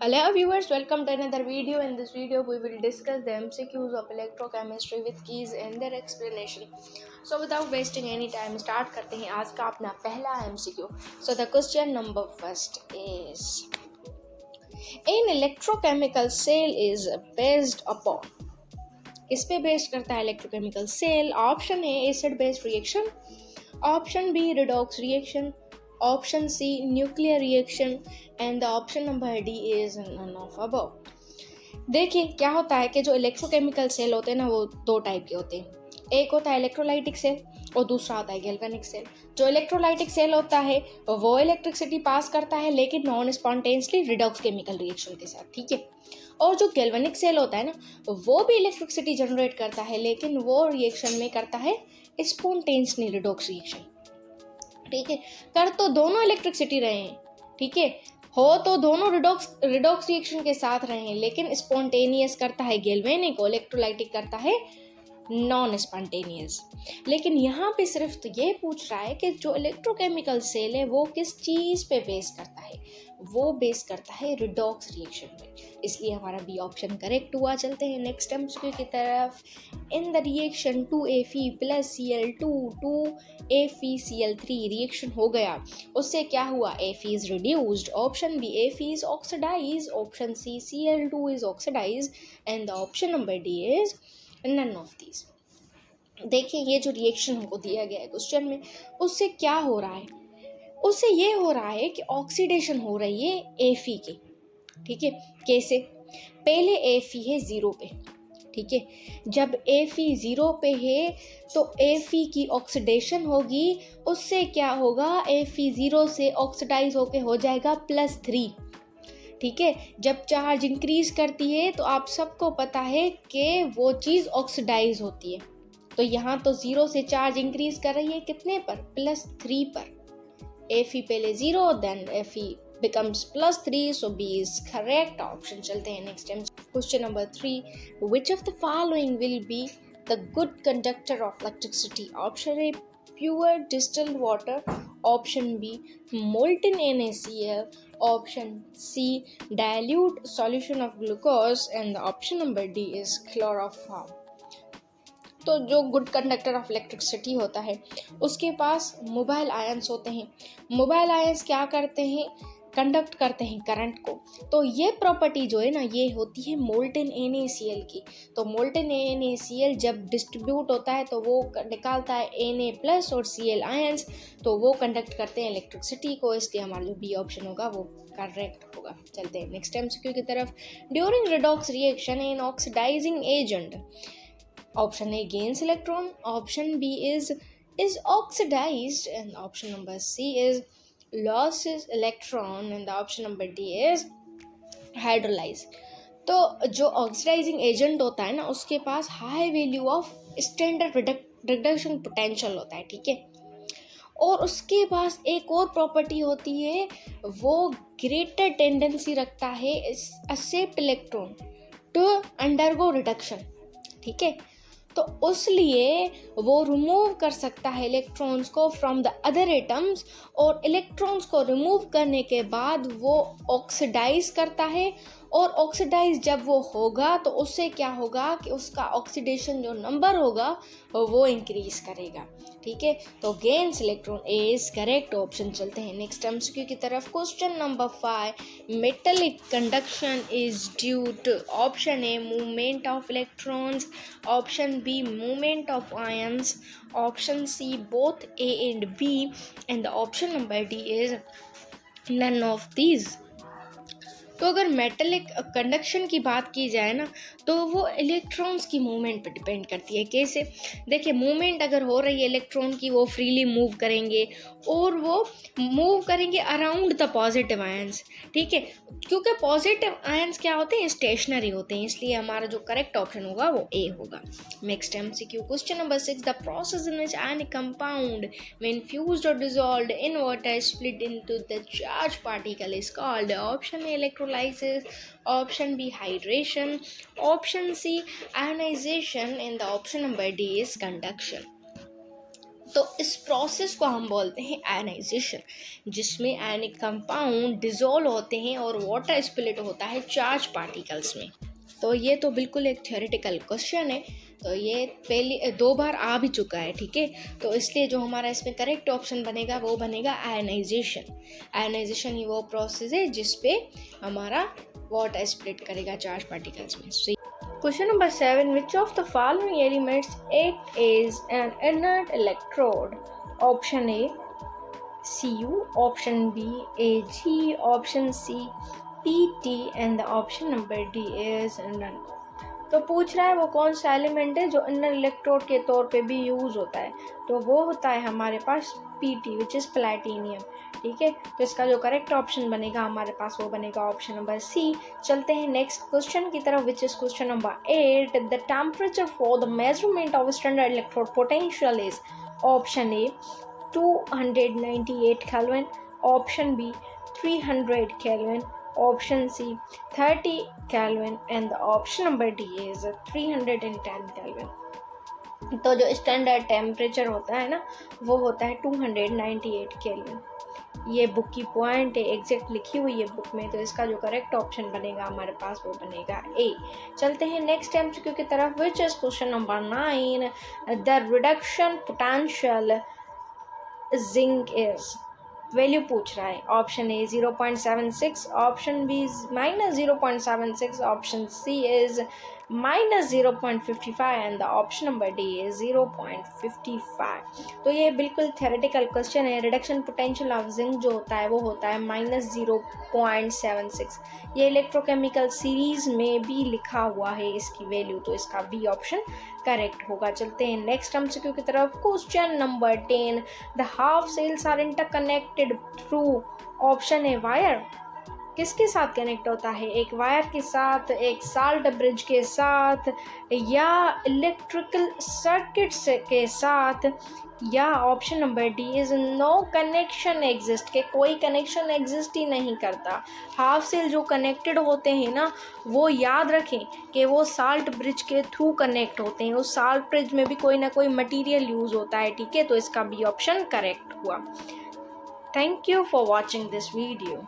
Hello viewers, welcome to another video. In this video we will discuss the MCQs of electrochemistry with keys and their explanation. So without wasting any time, start करते हैं आज का अपना पहला MCQ. So the question number first is, an electrochemical cell is based upon, किस पे based करता है electrochemical cell? Option A acid based reaction, option B redox reaction, option C nuclear reaction and the option number D is none of above. देखिए क्या होता है कि जो इलेक्ट्रोकेमिकल सेल होते हैं ना, वो दो टाइप के होते हैं. एक होता है इलेक्ट्रोलाइटिक सेल और दूसरा होता है गैल्वेनिक सेल. जो इलेक्ट्रोलाइटिक सेल होता है वो इलेक्ट्रिसिटी पास करता है लेकिन non spontaneously redox chemical reaction के साथ, ठीक है. और जो गैल्वेनिक सेल होता है ना, वो भी इलेक्ट्रिसिटी जनरेट करता है लेकिन वो रिएक्शन में करता है स्पॉन्टेनियसली रिडॉक्स रिएक्शन, ठीक है. कर तो दोनों इलेक्ट्रिसिटी रहे हैं, ठीक है, हो तो दोनों रिडॉक्स रिएक्शन के साथ रहे हैं, लेकिन स्पॉन्टेनियस करता है गैल्वेनिक और इलेक्ट्रोलाइटिक करता है नॉन स्पॉन्टेनियस. लेकिन यहाँ पे सिर्फ तो ये पूछ रहा है कि जो इलेक्ट्रोकेमिकल सेल है वो किस चीज़ पे बेस करता है. वो बेस करता है रिडॉक्स रिएक्शन पे, इसलिए हमारा बी ऑप्शन करेक्ट हुआ. चलते हैं नेक्स्ट एमसीक्यू की तरफ. In the reaction 2Fe + Cl2 2AfCl3 reaction हो गया, उससे क्या हुआ? Fe is reduced. Option B Fe is oxidise, option C Cl2 is oxidise and the option number D is none of these. देखिए ये जो रिएक्शन हमको दिया गया है क्वेश्चन में, उससे क्या हो रहा है? उससे ये हो रहा है कि ऑक्सीडेशन हो रही है Fe की, ठीक है. कैसे? पहले Fe है 0 पे, ठीक है. जब Fe 0 पे है तो Fe की ऑक्सीडेशन होगी, उससे क्या होगा? Fe 0 से ऑक्सीडाइज होके हो जाएगा +3, ठीक है. जब चार्ज इंक्रीज करती है तो आप सबको पता है कि वो चीज़ ऑक्सीडाइज होती है. तो यहाँ तो 0 से चार्ज इंक्रीज कर रही है कितने पर? +3 पर. Fe पहले 0 then Fe becomes +3, so B is correct option. चलते हैं next time. Question number 3, which of the following will be the good conductor of electricity? Option A pure distilled water, option B molten NaCl, option C dilute solution of glucose and the option number D is chloroform. तो जो good conductor of electricity होता है उसके पास mobile ions होते हैं. Mobile ions क्या करते हैं? कंडक्ट करते हैं करंट को. तो ये प्रॉपर्टी जो है ना, ये होती है मोल्टेन NaCl की. तो मोल्टेन NaCl जब डिस्ट्रीब्यूट होता है तो वो निकालता है Na+ और Cl आयंस, तो वो कंडक्ट करते हैं इलेक्ट्रिसिटी को, इसलिए हमारा जो बी ऑप्शन होगा वो करेक्ट होगा. चलते हैं नेक्स्ट MCQ की तरफ. During redox reaction in oxidising agent, option A gains electron, option B is oxidized and option number C is loses electron and the option number D is hydrolyzed. तो जो oxidising agent होता है ना, उसके पास high value of standard reduction potential होता है, ठीक है. और उसके पास एक और प्रॉपर्टी होती है, वो ग्रेटर टेंडेंसी रखता है accept electron to undergo reduction, ठीक है. तो उसलिए वो रिमूव कर सकता है इलेक्ट्रॉन्स को फ्रॉम द अदर एटम्स, और इलेक्ट्रॉन्स को रिमूव करने के बाद वो ऑक्सीडाइज करता है. और ऑक्सीडाइज जब वो होगा तो उससे क्या होगा कि उसका ऑक्सीडेशन जो नंबर होगा वो इंक्रीज करेगा, ठीक है. तो gains electron is correct option. चलते हैं नेक्स्ट MCQ की तरफ. Question number 5, metallic conduction is due to option A movement of electrons, option B movement of ions, option C both A and B and the option number D is none of these. तो अगर metallic conduction की बात की जाए ना, तो वो electrons की मूवमेंट पर डिपेंड करती है. कैसे? देखिए मूवमेंट अगर हो रही है इलेक्ट्रॉन की, वो फ्रीली मूव करेंगे और वो मूव करेंगे अराउंड द पॉजिटिव आयंस, ठीक है. क्योंकि पॉजिटिव आयंस क्या होते हैं? स्टेशनरी होते हैं, इसलिए हमारा जो करेक्ट ऑप्शन होगा वो ए होगा. Next MCQ question number 6, the process in which any compound when fused or dissolved in water split into the charge particle is called. Option A electrolysis, option B hydration, option C ionization and the option number D is conduction. तो इस process को हम बोलते हैं ionization, जिसमें ionic compound dissolve होते हैं और वाटर स्प्लिट होता है चार्ज पार्टिकल्स में। तो ये तो बिल्कुल एक थ्योरेटिकल क्वेश्चन है, तो ये पहले 2 बार आ भी चुका है, ठीक है। तो इसलिए जो हमारा इसमें करेक्ट ऑप्शन बनेगा वो बनेगा आयनाइजेशन। आयनाइजेशन ही वो प्रोसेस है जिसपे हमारा वाटर स्प्लिट करेगा चार्ज पार्टिकल्स में। Question number 7. Which of the following elements act as an inert electrode? Option A Cu, option B Ag, option C Pt and the option number D is none. तो पूछ रहा है वो कौन सा element है जो इनर इलेक्ट्रोड के तौर पे भी यूज़ होता है, तो वो होता है हमारे पास Pt विच इज़ प्लैटिनियम, ठीक है। तो इसका जो करेक्ट ऑप्शन बनेगा हमारे पास वो बनेगा ऑप्शन नंबर सी। चलते हैं नेक्स्ट क्वेश्चन की तरफ which is question number 8। The temperature for the measurement of standard electrode potential is option A 298 kelvin, option B 300 kelvin, option C 30 Kelvin and the option number D is 310 Kelvin। तो जो standard temperature होता है ना वो होता है 298 kelvin. ये book की पॉइंट है, एग्जैक्ट लिखी हुई है बुक में, तो इसका जो करेक्ट ऑप्शन बनेगा हमारे पास वो बनेगा ए। चलते हैं नेक्स्ट एमसीक्यू की तरफ which is question number 9। The reduction potential zinc is, value पूछ रहा है। Option A 0.76, option B minus 0.76, option C is minus 0.55 and the option number D is 0.55। तो ये बिल्कुल थ्योरेटिकल क्वेश्चन है। रिडक्शन पोटेंशियल ऑफ जिंक जो होता है वो होता है माइनस 0.76। ये इलेक्ट्रोकेमिकल सीरीज में भी लिखा हुआ है इसकी वैल्यू, तो इसका बी ऑप्शन करेक्ट होगा। चलते हैं नेक्स्ट एमसीक्यू की तरफ। Question number 10। The half cells are interconnected through, option A wire, किसके साथ कनेक्ट होता है? एक वायर के साथ, एक साल्ट ब्रिज के साथ, या इलेक्ट्रिकल सर्किट्स के साथ, या option number D is no connection exist, के कोई कनेक्शन एग्जिस्ट ही नहीं करता। हाफ सेल जो कनेक्टेड होते हैं ना वो याद रखें कि वो साल्ट ब्रिज के थ्रू कनेक्ट होते हैं। उस साल्ट ब्रिज में भी कोई ना कोई मटेरियल यूज़ होता है, ठीक है। तो इसका बी ऑप्शन करेक्ट हुआ। Thank you for watching this video.